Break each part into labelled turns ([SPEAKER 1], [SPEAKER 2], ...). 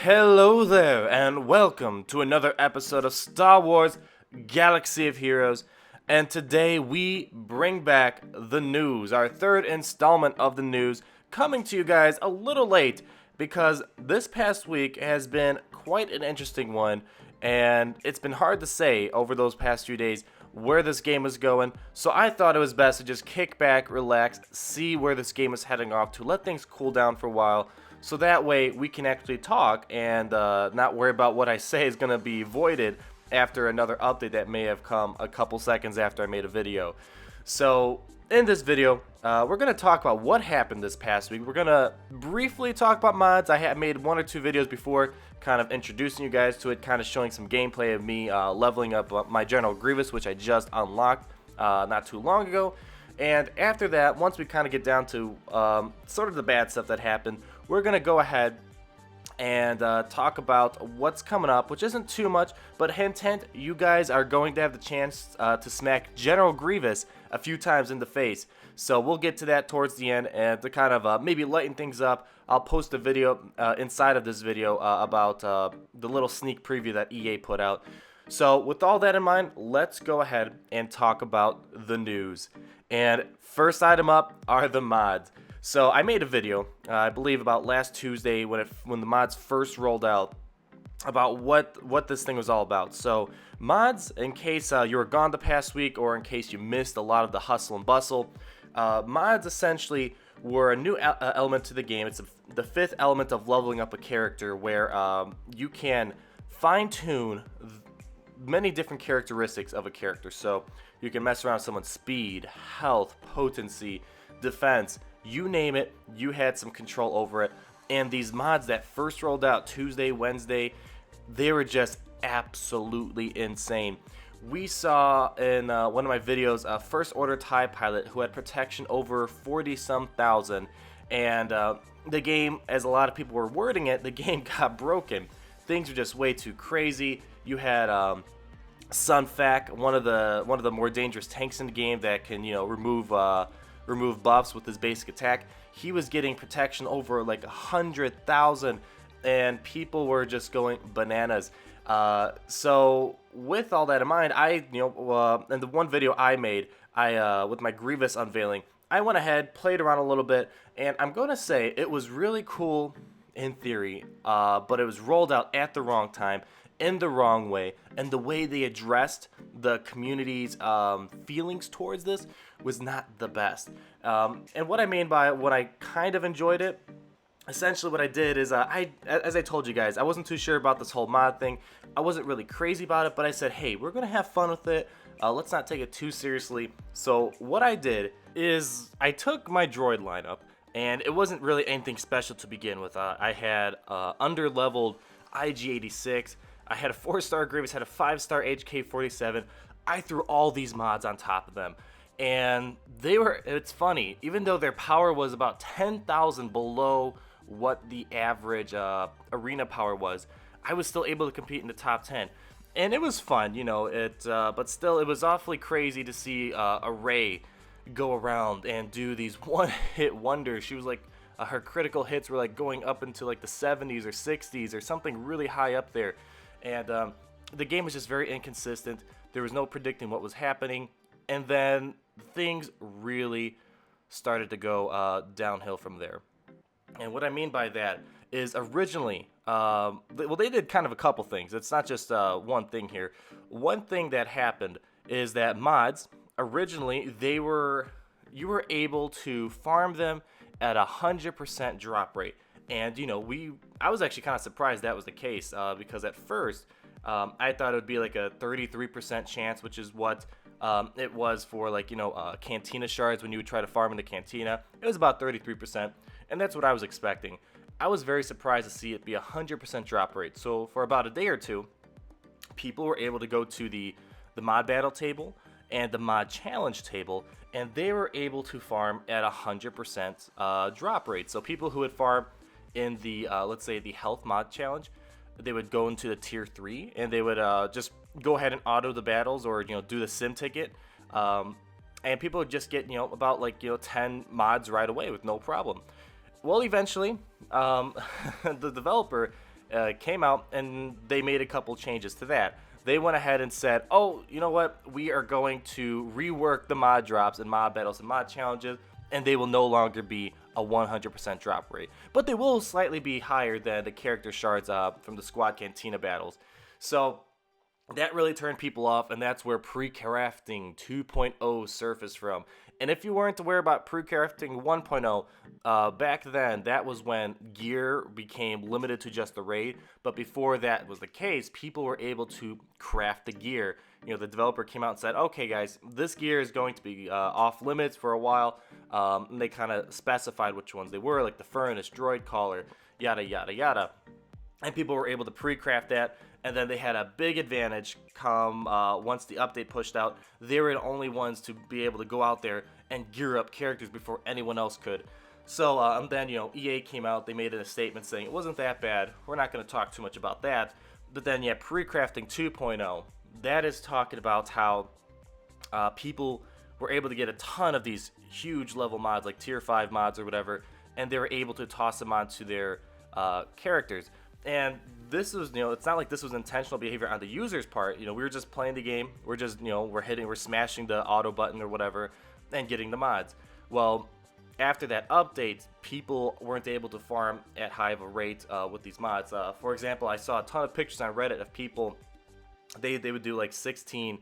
[SPEAKER 1] Hello there, and welcome to another episode of Star Wars Galaxy of Heroes. And today we bring back the news, our third installment of the news, coming to you guys a little late because this past week has been quite an interesting one, and it's been hard to say over those past few days where this game is going. So I thought it was best to just kick back, relax, see where this game is heading off to, let things cool down for a while. So that way we can actually talk and not worry about what I say is going to be voided after another update that may have come a couple seconds after I made a video. So in this video, we're going to talk about what happened this past week. We're going to briefly talk about mods. I had made one or two videos before kind of introducing you guys to it, kind of showing some gameplay of me leveling up my General Grievous, which I just unlocked not too long ago. And after that, once we kind of get down to sort of the bad stuff that happened, we're going to go ahead and talk about what's coming up, which isn't too much, but hint, hint, you guys are going to have the chance to smack General Grievous a few times in the face. So we'll get to that towards the end, and to kind of maybe lighten things up, I'll post a video inside of this video about the little sneak preview that EA put out. So with all that in mind, let's go ahead and talk about the news. And first item up are the mods. So I made a video, I believe about last Tuesday when the mods first rolled out, about what this thing was all about. So mods, in case you were gone the past week or in case you missed a lot of the hustle and bustle, mods essentially were a new element to the game. It's the fifth element of leveling up a character where you can fine-tune many different characteristics of a character. So you can mess around with someone's speed, health, potency, defense, you name it, you had some control over it. And these mods that first rolled out Tuesday, Wednesday, they were just absolutely insane. We saw in one of my videos a First Order TIE pilot who had protection over 40-some thousand, and the game, as a lot of people were wording it, the game got broken. Things were just way too crazy. You had Sunfac, one of the more dangerous tanks in the game that can remove buffs with his basic attack. He was getting protection over like 100,000, and people were just going bananas. So with all that in mind, in the one video I made, with my Grievous unveiling, I went ahead, played around a little bit, and I'm gonna say it was really cool in theory, but it was rolled out at the wrong time, in the wrong way, and the way they addressed the community's feelings towards this was not the best. And what I mean by what I kind of enjoyed it, essentially what I did is, as I told you guys, I wasn't too sure about this whole mod thing. I wasn't really crazy about it, but I said, hey, we're going to have fun with it. Let's not take it too seriously. So what I did is I took my droid lineup, and it wasn't really anything special to begin with. I had under-leveled IG-86. I had a 4-star Grievous, had a 5-star HK-47. I threw all these mods on top of them. And it's funny, even though their power was about 10,000 below what the average arena power was, I was still able to compete in the top 10. And it was fun, but still, it was awfully crazy to see a Rey go around and do these one-hit wonders. She was like, her critical hits were like going up into like the 70s or 60s or something really high up there. And the game was just very inconsistent. There was no predicting what was happening. And then things really started to go downhill from there. And what I mean by that is originally, they did kind of a couple things. It's not just one thing here. One thing that happened is that mods, originally, you were able to farm them at 100% drop rate. And, I was actually kind of surprised that was the case, because at first, I thought it would be like a 33% chance, which is what it was for Cantina shards when you would try to farm in the Cantina. It was about 33%, and that's what I was expecting. I was very surprised to see it be 100% drop rate. So for about a day or two, people were able to go to the mod battle table and the mod challenge table, and they were able to farm at 100% drop rate. So people who would farm in the, let's say, the health mod challenge, they would go into the tier 3, and they would just go ahead and auto the battles or, do the sim ticket. And people would just get, about 10 mods right away with no problem. Well, eventually, the developer came out and they made a couple changes to that. They went ahead and said, oh, you know what? We are going to rework the mod drops and mod battles and mod challenges, and they will no longer be a 100% drop rate. But they will slightly be higher than the character shards from the Squad Cantina battles. So that really turned people off, and that's where pre-crafting 2.0 surfaced from. And if you weren't aware about pre-crafting 1.0, back then, that was when gear became limited to just the raid. But before that was the case, people were able to craft the gear. You know, the developer came out and said, okay, guys, this gear is going to be off limits for a while. And they kind of specified which ones they were, like the Furnace, Droid Collar, yada, yada, yada. And people were able to pre-craft that. And then they had a big advantage come once the update pushed out. They were the only ones to be able to go out there and gear up characters before anyone else could. So and then, you know, EA came out. They made a statement saying it wasn't that bad. We're not going to talk too much about that. But then, yeah, pre-crafting 2.0. That is talking about how people were able to get a ton of these huge level mods, like tier 5 mods or whatever, and they were able to toss them onto their characters. And this was, you know, it's not like this was intentional behavior on the user's part. You know, we were just playing the game. We're just, you know, we're smashing the auto button or whatever and getting the mods. Well, after that update, people weren't able to farm at high of a rate with these mods. For example, I saw a ton of pictures on Reddit of people, they would do like 16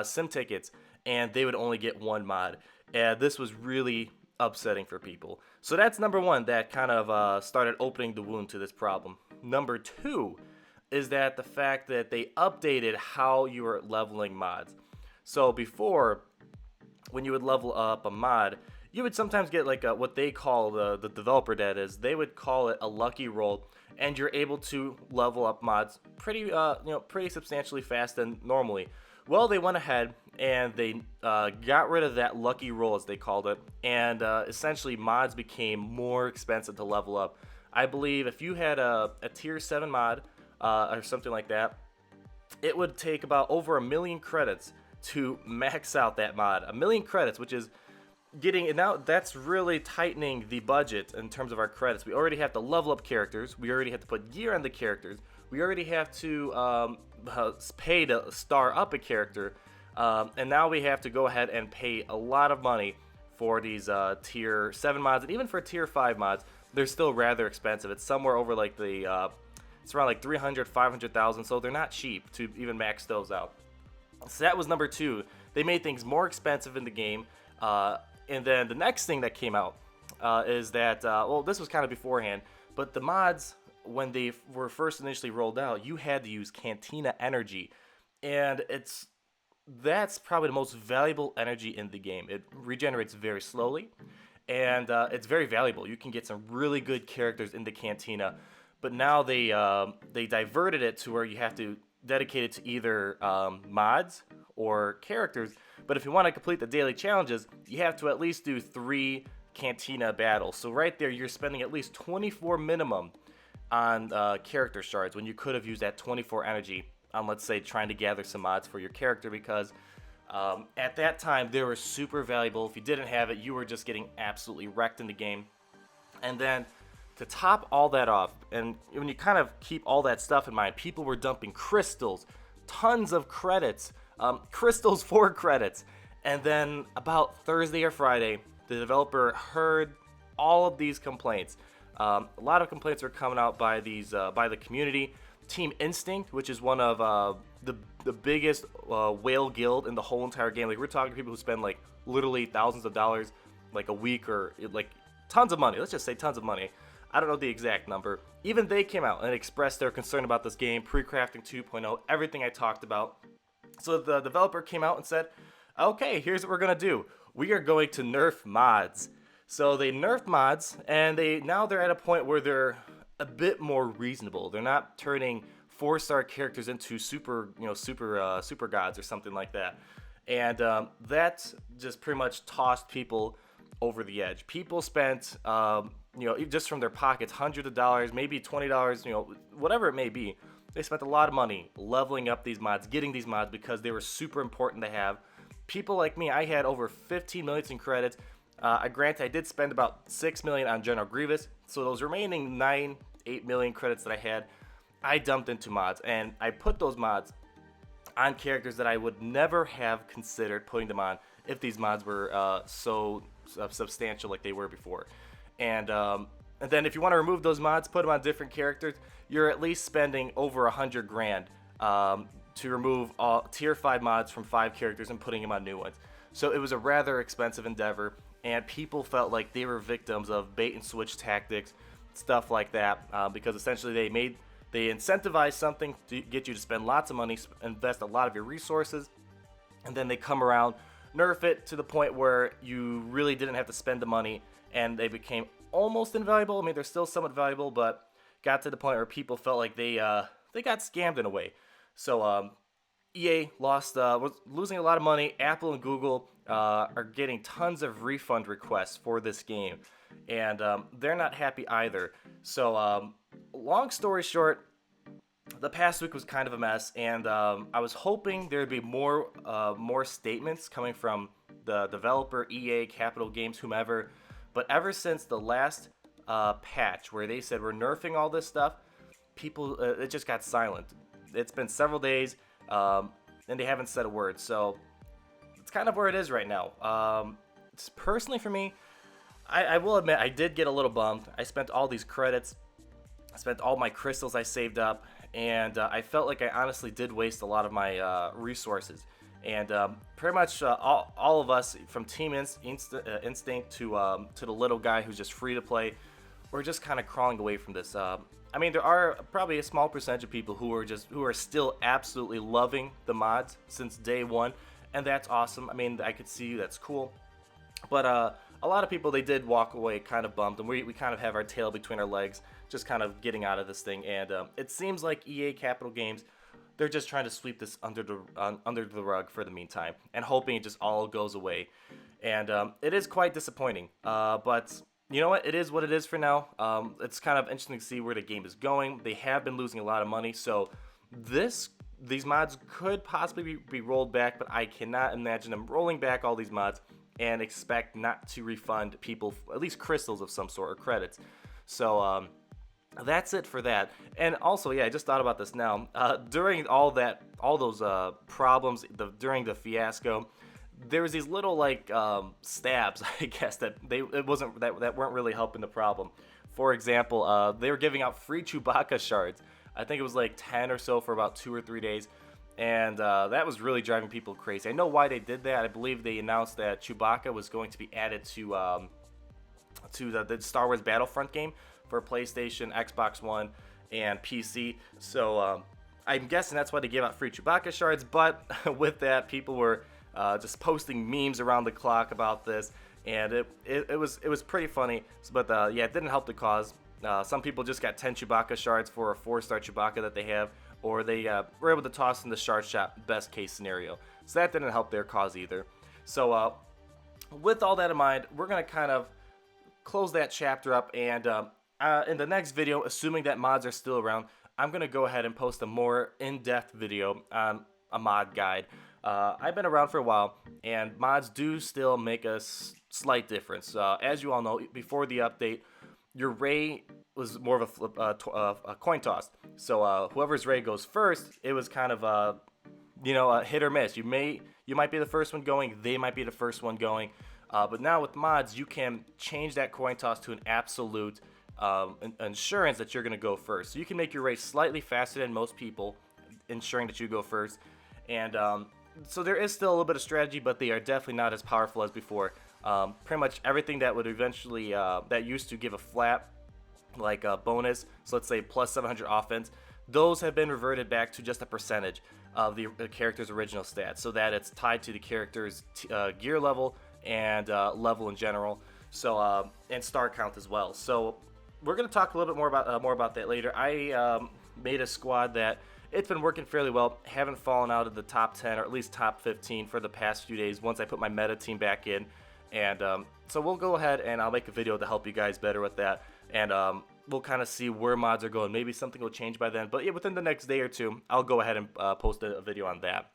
[SPEAKER 1] sim tickets, and they would only get one mod. And this was really upsetting for people. So that's number one that kind of started opening the wound to this problem. Number two is that the fact that they updated how you were leveling mods. So before, when you would level up a mod, you would sometimes get like what they call the developer that is, they would call it a lucky roll, and you're able to level up mods pretty pretty substantially fast than normally. Well, they went ahead and they got rid of that lucky roll, as they called it, and essentially mods became more expensive to level up. I believe if you had a tier 7 mod or something like that, it would take about over 1 million credits to max out that mod. 1 million credits, which is getting, and now that's really tightening the budget in terms of our credits. We already have to level up characters. We already have to put gear on the characters. We already have to pay to star up a character. And now we have to go ahead and pay a lot of money for these tier 7 mods, and even for tier 5 mods. They're still rather expensive. It's somewhere over like it's around like 300, 500,000, so they're not cheap to even max those out. So that was number two. They made things more expensive in the game. And then the next thing that came out is that, well, this was kind of beforehand, but the mods, when they were first initially rolled out, you had to use Cantina energy. And that's probably the most valuable energy in the game. It regenerates very slowly. And it's very valuable. You can get some really good characters in the Cantina, but now they diverted it to where you have to dedicate it to either mods or characters. But if you want to complete the daily challenges, you have to at least do 3 Cantina battles. So right there, you're spending at least 24 minimum on character shards when you could have used that 24 energy on, let's say, trying to gather some mods for your character, because at that time, they were super valuable. If you didn't have it, you were just getting absolutely wrecked in the game. And then to top all that off, and when you kind of keep all that stuff in mind, people were dumping crystals, tons of credits, crystals for credits. And then about Thursday or Friday, the developer heard all of these complaints. A lot of complaints were coming out by the community. Team Instinct, which is one of the biggest whale guild in the whole entire game. Like, we're talking to people who spend like literally thousands of dollars like a week, or like tons of money. Let's just say tons of money. I don't know the exact number. Even they came out and expressed their concern about this game, pre-crafting 2.0, everything I talked about. So the developer came out and said, okay, here's what we're gonna do. We are going to nerf mods. So they nerfed mods, and they're at a point where they're a bit more reasonable. They're not turning 4-star characters into super gods or something like that. And that just pretty much tossed people over the edge. People spent, just from their pockets, hundreds of dollars, maybe $20, whatever it may be. They spent a lot of money leveling up these mods, getting these mods, because they were super important to have. People like me, I had over 15 million in credits. Granted, I did spend about 6 million on General Grievous, so those remaining 8 million credits that I had, I dumped into mods, and I put those mods on characters that I would never have considered putting them on if these mods were so substantial like they were before. And then if you want to remove those mods, put them on different characters, you're at least spending over 100 grand to remove all tier 5 mods from 5 characters and putting them on new ones. So it was a rather expensive endeavor, and people felt like they were victims of bait and switch tactics, stuff like that, because essentially they incentivized something to get you to spend lots of money, invest a lot of your resources, and then they come around, nerf it to the point where you really didn't have to spend the money, and they became almost invaluable. I mean, they're still somewhat valuable, but got to the point where people felt like they got scammed in a way. So EA was losing a lot of money. Apple and Google are getting tons of refund requests for this game, and they're not happy either. So long story short, the past week was kind of a mess, and I was hoping there'd be more statements coming from the developer, EA, Capital Games, whomever. But ever since the last patch where they said we're nerfing all this stuff, people it just got silent. It's been several days, and they haven't said a word. So it's kind of where it is right now. Personally, for me, I will admit I did get a little bummed. I spent all these credits, I spent all my crystals I saved up, and I felt like I honestly did waste a lot of my resources. And pretty much all of us, from Team Instinct to the little guy who's just free to play, we're just kind of crawling away from this. I mean, there are probably a small percentage of people who are still absolutely loving the mods since day one, and that's awesome. I mean, I could see that's cool. But a lot of people, they did walk away kind of bummed, and we kind of have our tail between our legs, just kind of getting out of this thing. And it seems like EA Capital Games, they're just trying to sweep this under the rug for the meantime, and hoping it just all goes away. And it is quite disappointing. But you know what? It is what it is for now. It's kind of interesting to see where the game is going. They have been losing a lot of money, so these mods could possibly be rolled back, but I cannot imagine them rolling back all these mods and expect not to refund people at least crystals of some sort or credits. So that's it for that. And also, yeah, I just thought about this now. During all those problems, during the fiasco, there was these little like stabs, I guess, that weren't really helping the problem. For example, they were giving out free Chewbacca shards. I think it was like 10 or so for about 2 or 3 days. And that was really driving people crazy. I know why they did that. I believe they announced that Chewbacca was going to be added to the Star Wars Battlefront game for PlayStation, Xbox One, and PC. So I'm guessing that's why they gave out free Chewbacca shards. But with that, people were just posting memes around the clock about this, and it was pretty funny. But yeah, it didn't help the cause. Some people just got 10 Chewbacca shards for a 4-star Chewbacca that they have, or they were able to toss in the shard shot best case scenario. So that didn't help their cause either. So with all that in mind, we're going to kind of close that chapter up, and in the next video, assuming that mods are still around, I'm going to go ahead and post a more in-depth video on a mod guide. I've been around for a while, and mods do still make a slight difference. As you all know, before the update, your Ray was more of a coin toss. So whoever's Ray goes first, it was kind of a hit or miss. You might be the first one going, they might be the first one going. But now with mods, you can change that coin toss to an absolute insurance that you're going to go first. So you can make your race slightly faster than most people, ensuring that you go first. And so there is still a little bit of strategy, but they are definitely not as powerful as before. Pretty much everything that would eventually that used to give a flat like a bonus, so let's say plus 700 offense, those have been reverted back to just a percentage of the character's original stats, so that it's tied to the character's gear level and level in general. So and star count as well. So we're gonna talk a little bit more about that later. I made a squad that it's been working fairly well. Haven't fallen out of the top 10 or at least top 15 for the past few days once I put my meta team back in. And so we'll go ahead and I'll make a video to help you guys better with that. And we'll kind of see where mods are going. Maybe something will change by then. But yeah, within the next day or two, I'll go ahead and post a video on that.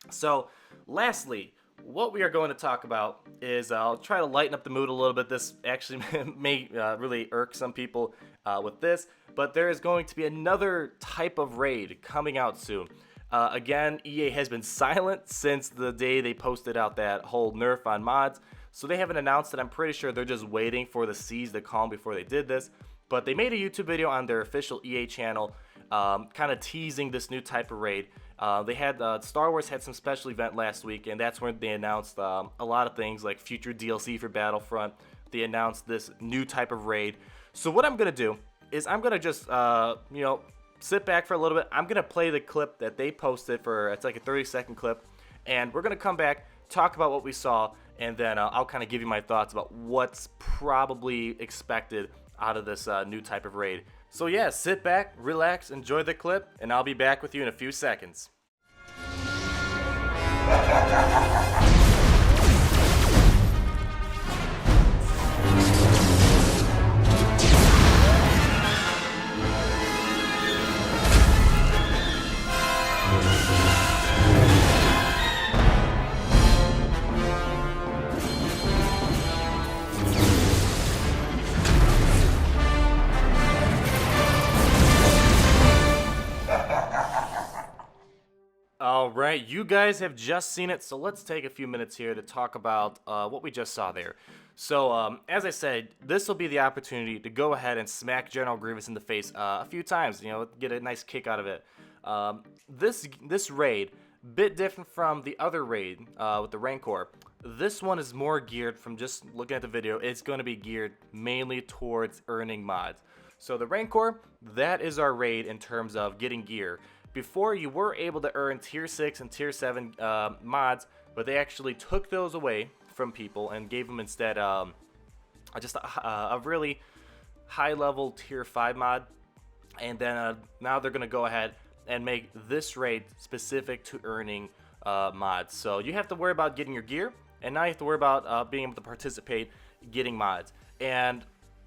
[SPEAKER 1] So lastly, what we are going to talk about is I'll try to lighten up the mood a little bit. This actually may really irk some people with this, but there is going to be another type of raid coming out soon. Again, EA has been silent since the day they posted out that whole nerf on mods, so they haven't announced it. I'm pretty sure they're just waiting for the seas to calm before they did this. But they made a YouTube video on their official EA channel, kind of teasing this new type of raid. They had Star Wars had some special event last week, and that's when they announced a lot of things like future DLC for Battlefront. They announced this new type of raid. So what I'm gonna do is I'm gonna just sit back for a little bit. I'm gonna play the clip that they posted for it's like a 30-second clip, and we're gonna come back, talk about what we saw, and then I'll kind of give you my thoughts about what's probably expected out of this new type of raid. So yeah, sit back, relax, enjoy the clip, and I'll be back with you in a few seconds. Alright, you guys have just seen it, so let's take a few minutes here to talk about what we just saw there. So, as I said, this will be the opportunity to go ahead and smack General Grievous in the face a few times, get a nice kick out of it. This raid, bit different from the other raid with the Rancor. This one is more geared, from just looking at the video, it's going to be geared mainly towards earning mods. So the Rancor, that is our raid in terms of getting gear. Before, you were able to earn tier 6 and tier 7 mods, but they actually took those away from people and gave them instead just a really high level tier 5 mod. And then now they're going to go ahead and make this raid specific to earning mods. So you have to worry about getting your gear, and now you have to worry about being able to participate getting mods. And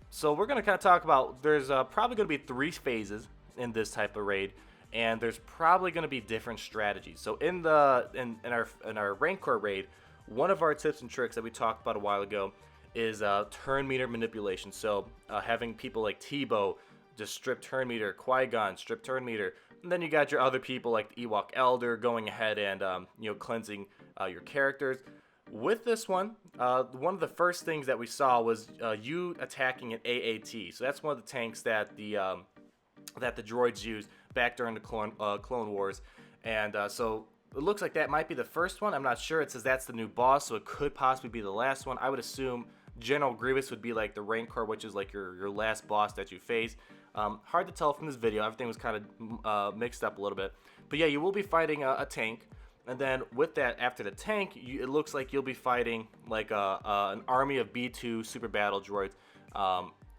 [SPEAKER 1] so we're going to kind of talk about, there's probably going to be 3 phases in this type of raid. And there's probably going to be different strategies. So in our Rancor raid, one of our tips and tricks that we talked about a while ago is turn meter manipulation. So having people like Tebow just strip turn meter, Qui-Gon strip turn meter, and then you got your other people like the Ewok Elder going ahead and cleansing your characters. With this one of the first things that we saw was you attacking an AAT. So that's one of the tanks that the droids use back during the Clone Wars, and so it looks like that might be the first one. I'm not sure. It says that's the new boss, so it could possibly be the last one. I would assume General Grievous would be like the Rancor, which is like your last boss that you face. Hard to tell from this video. Everything was kind of mixed up a little bit, but yeah, you will be fighting a tank, and then with that, after the tank, it looks like you'll be fighting like an army of B2 super battle droids,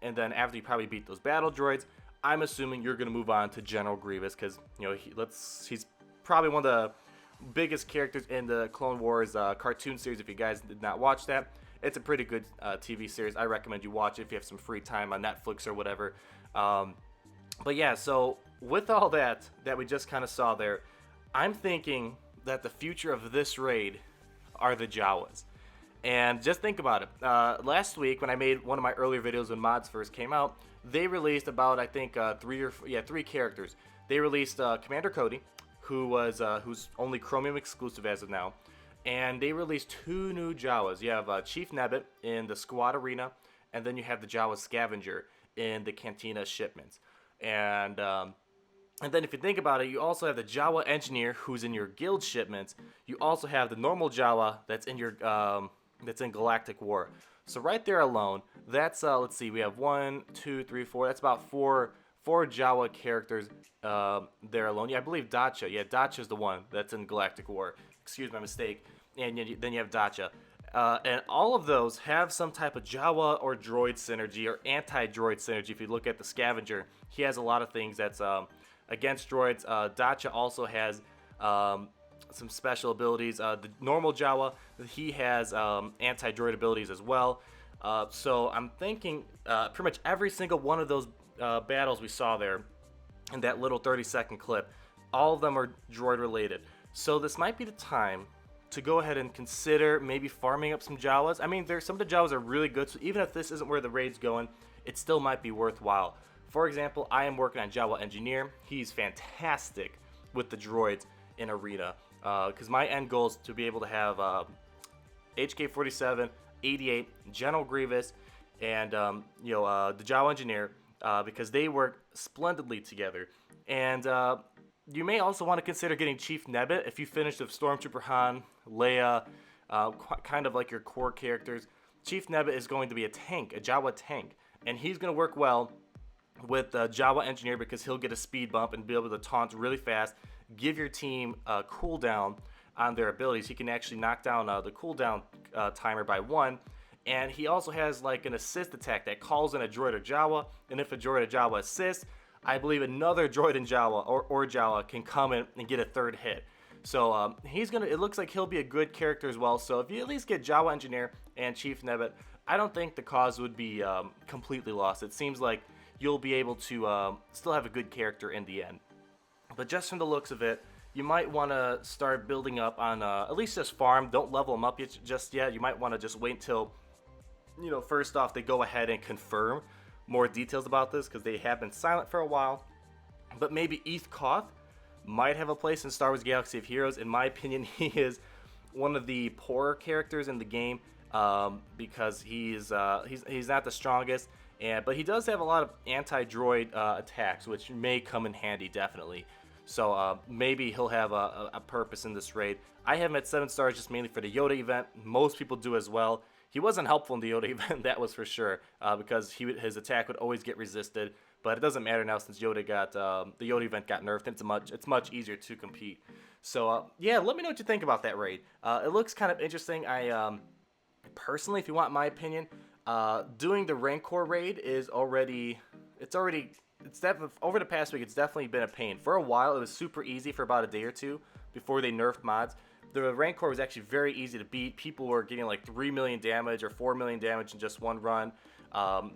[SPEAKER 1] and then after you probably beat those battle droids, I'm assuming you're going to move on to General Grievous because, he's probably one of the biggest characters in the Clone Wars cartoon series. If you guys did not watch that, it's a pretty good TV series. I recommend you watch it if you have some free time on Netflix or whatever. But yeah, so with all that we just kind of saw there, I'm thinking that the future of this raid are the Jawas. And just think about it. Last week when I made one of my earlier videos when mods first came out, they released about, I think, 3 characters. They released Commander Cody, who's only Chromium exclusive as of now, and they released 2 new Jawas. You have Chief Nebbit in the Squad Arena, and then you have the Jawa Scavenger in the Cantina Shipments. And then if you think about it, you also have the Jawa Engineer who's in your Guild Shipments. You also have the normal Jawa that's in your that's in Galactic War. So right there alone, that's let's see, we have 1, 2, 3, 4. That's about four Jawa characters there alone. Yeah, I believe Dacha. Yeah, Dacha's the one that's in Galactic War. Excuse my mistake. And then you have Dacha. And all of those have some type of Jawa or droid synergy or anti-droid synergy. If you look at the Scavenger, he has a lot of things that's against droids. Dacha also has some special abilities. The normal Jawa, he has anti-droid abilities as well. So I'm thinking pretty much every single one of those battles we saw there in that little 30-second clip, all of them are droid related. So this might be the time to go ahead and consider maybe farming up some Jawas. I mean, some of the Jawas are really good, so even if this isn't where the raid's going, it still might be worthwhile. For example, I am working on Jawa Engineer. He's fantastic with the droids in Arena, because my end goal is to be able to have HK-47, 88, General Grievous, and the Jawa Engineer, because they work splendidly together. And you may also want to consider getting Chief Nebbit if you finish with Stormtrooper Han, Leia, kind of like your core characters. Chief Nebbit is going to be a tank, a Jawa tank, and he's going to work well with Jawa Engineer because he'll get a speed bump and be able to taunt really fast, give your team a cooldown on their abilities. He can actually knock down the cooldown timer by 1. And he also has like an assist attack that calls in a droid or Jawa, and if a droid or Jawa assists, I believe another droid in Jawa or Jawa can come in and get a third hit. So it looks like he'll be a good character as well. So if you at least get Jawa Engineer and Chief Nebbit, I don't think the cause would be completely lost. It seems like you'll be able to still have a good character in the end. But just from the looks of it, you might want to start building up on at least just farm. Don't level them up just yet. You might want to just wait until, first off, they go ahead and confirm more details about this, because they have been silent for a while. But maybe Eth Koth might have a place in Star Wars Galaxy of Heroes. In my opinion, he is one of the poorer characters in the game, because he's not the strongest, but he does have a lot of anti-droid attacks, which may come in handy, definitely. So maybe he'll have a purpose in this raid. I have him at 7 stars just mainly for the Yoda event. Most people do as well. He wasn't helpful in the Yoda event, that was for sure, because his attack would always get resisted. But it doesn't matter now since the Yoda event got nerfed. It's much easier to compete. So yeah, let me know what you think about that raid. It looks kind of interesting. I personally, if you want my opinion, doing the Rancor raid is over the past week. It's definitely been a pain. For a while, it was super easy for about a day or two before they nerfed mods. The Rancor was actually very easy to beat. People were getting like 3 million damage or 4 million damage in just one run,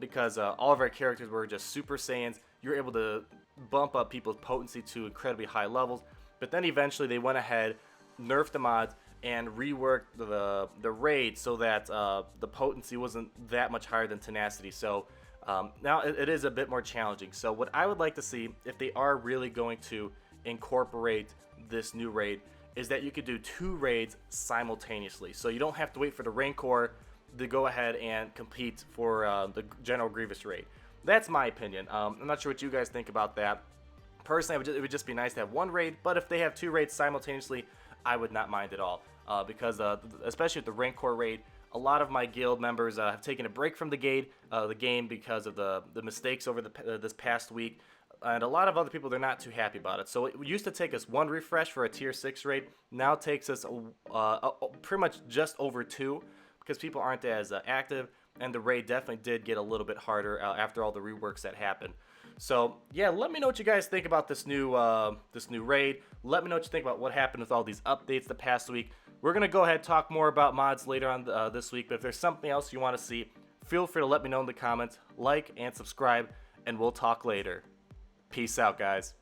[SPEAKER 1] because all of our characters were just Super Saiyans. You were able to bump up people's potency to incredibly high levels. But then eventually they went ahead, nerfed the mods, and reworked the raid so that the potency wasn't that much higher than tenacity. So now it is a bit more challenging. So what I would like to see, if they are really going to incorporate this new raid, is that you could do 2 raids simultaneously. So you don't have to wait for the Rancor to go ahead and compete for the General Grievous raid. That's my opinion. I'm not sure what you guys think about that. Personally, it would just be nice to have 1 raid, but if they have 2 raids simultaneously, I would not mind at all. Because especially with the Rancor raid, a lot of my guild members have taken a break from the game because of the mistakes over this past week. And a lot of other people, they're not too happy about it. So it used to take us 1 refresh for a tier 6 raid. Now it takes us pretty much just over 2, because people aren't as active, and the raid definitely did get a little bit harder after all the reworks that happened. So yeah, let me know what you guys think about this new raid. Let me know what you think about what happened with all these updates the past week. We're gonna go ahead and talk more about mods later on this week, but if there's something else you want to see, feel free to let me know in the comments. Like and subscribe, and we'll talk later. Peace out, guys.